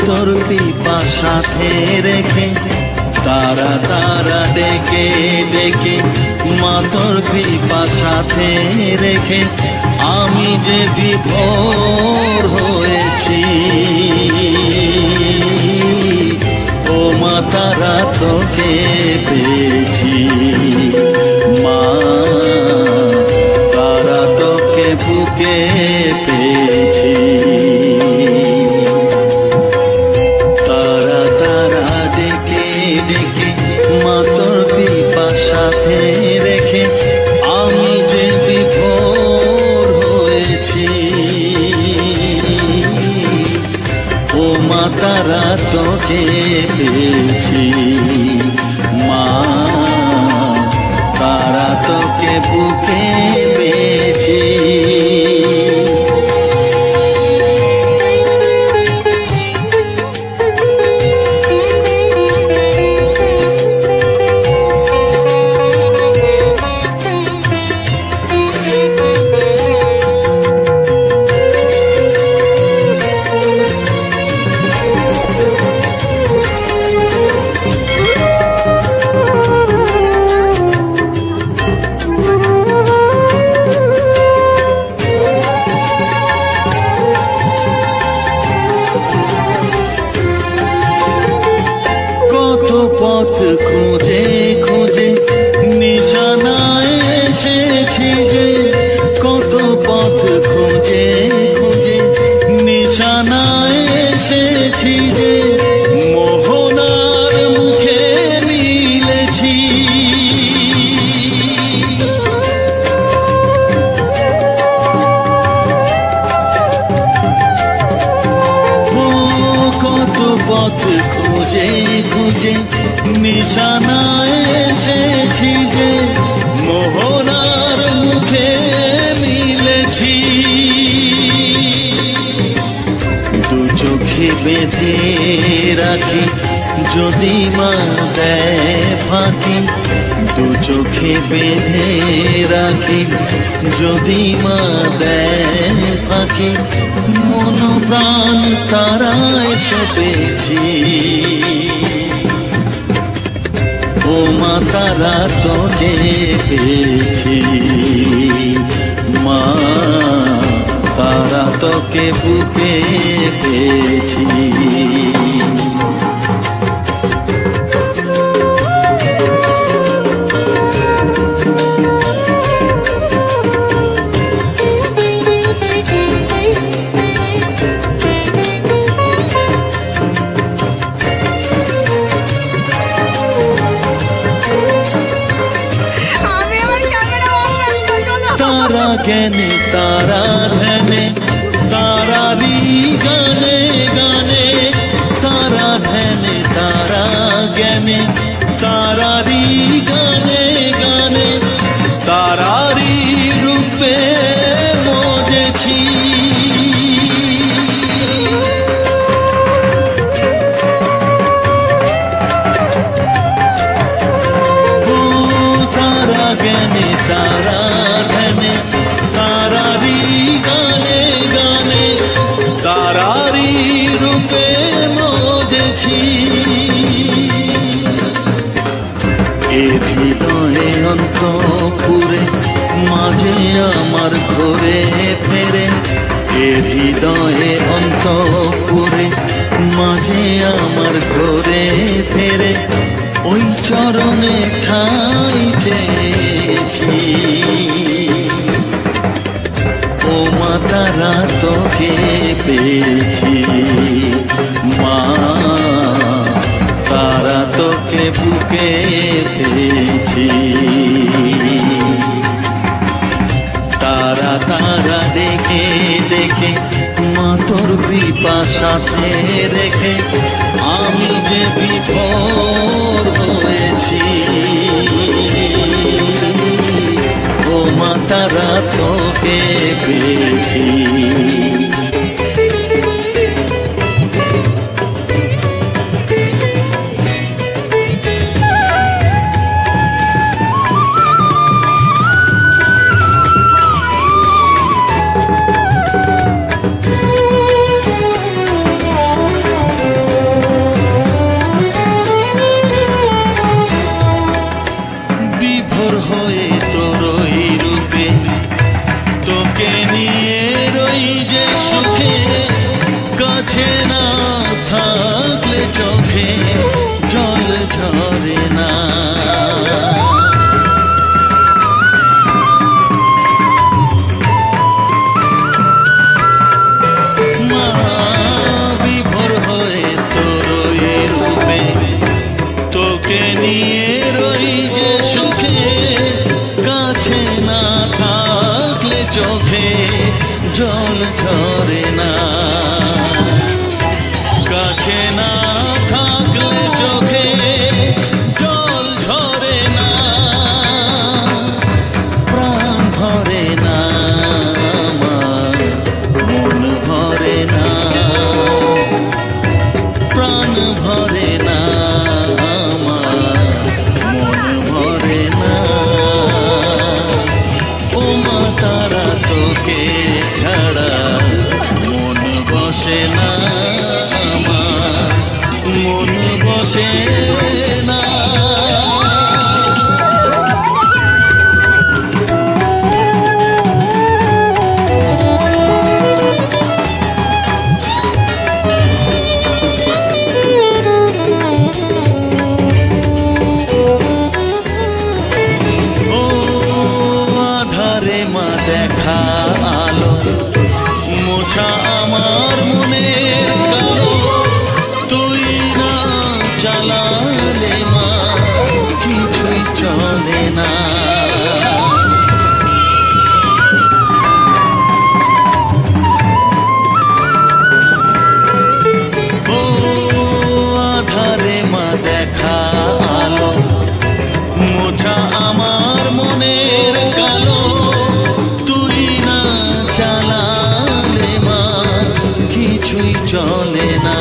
তোর কৃপা সাথে রেখে, তারা তারা ডেকে ডেকে মা তোর কৃপা সাথে রেখে আমি যে বিভোর হয়েছি। ও মা তারা তোকে পেয়েছি, মা তারা তোকে বুকে পেয়েছি। তারা তারা ডেকে ডেকে মা তোর কৃপা সাথে রেখে আমি যে বিভোর হয়েছি। ও মা তারা তোকে পেয়েছি, মা তারা তোকে বুকে পেয়েছি। পথ খুঁজে খুঁজে নিশানায় এসেছি যে, কত পথ খুঁজে খুঁজে নিশানায় এসেছি যে, মোহনার মুখে মিলেছি। কত পথ খুঁজে খুঁজে নিশানায় এসেছি যে, মোহনার মুখে মিলেছি। দু চোখে বেঁধে রাখি যদি মা দেয় ফাঁকি, দু চোখে বেঁধে রাখি যদি মা দেয় ফাঁকি, মন প্রাণ তারায় সপেছি। ও মা তারা তোকে পেয়েছি, মা তারা তোকে বুকে পেয়েছি। तारा ज्ञाने तारा ध्याने तारारी गाने गाने, तारा ध्याने तारा ज्ञाने तारारी गाने गाने, तारारी रूपे मोजेছি। तारा ज्ञाने तारा ध्याने तारारी गाने गाने, तारारी रूपे मोजेছি। এ হৃদয়ে অন্তপুরে মাঝে আমার ঘরে ফেরে, এ হৃদয়ে অন্তপুরে মাঝে আমার ঘরে ফেরে, ওই চরণে ঠাই চেয়েছি। ও মা তারা তোকে পেয়েছি, মা তারা তোকে বুকে পেয়েছি। তারা তারা দেখে দেখে মা তোর কৃপা সাথে রেখে আমি যে বিভোর হয়েছি। ও মা তারা তোকে পেয়েছি। কাছে না থাকলে চোখে জল ঝরে না। মা বিভোর হয়ে তোর এই রূপে, তোকে নিয়ে রই যে সুখে, কাছে না থাকলে চোখে জল ঝরে না। কাছে না থাকলে চোখে জল ঝরে না, প্রাণ ভরে না আমার, মন ভরে না, প্রাণ ভরে না আমার, মন ভরে না। ও মা তারা তোকে ছাড়া মন বসে না আমার, মন বসে না। ও আধারে মা দেখা আলো, মোছা আমার মনের কালো, তুই না চালালে মা কিছুই চলে না। ও আধারে মা দেখা আলো, মোছা আমার মনের কালো, তুই না চালালে মা কিছুই চলে না।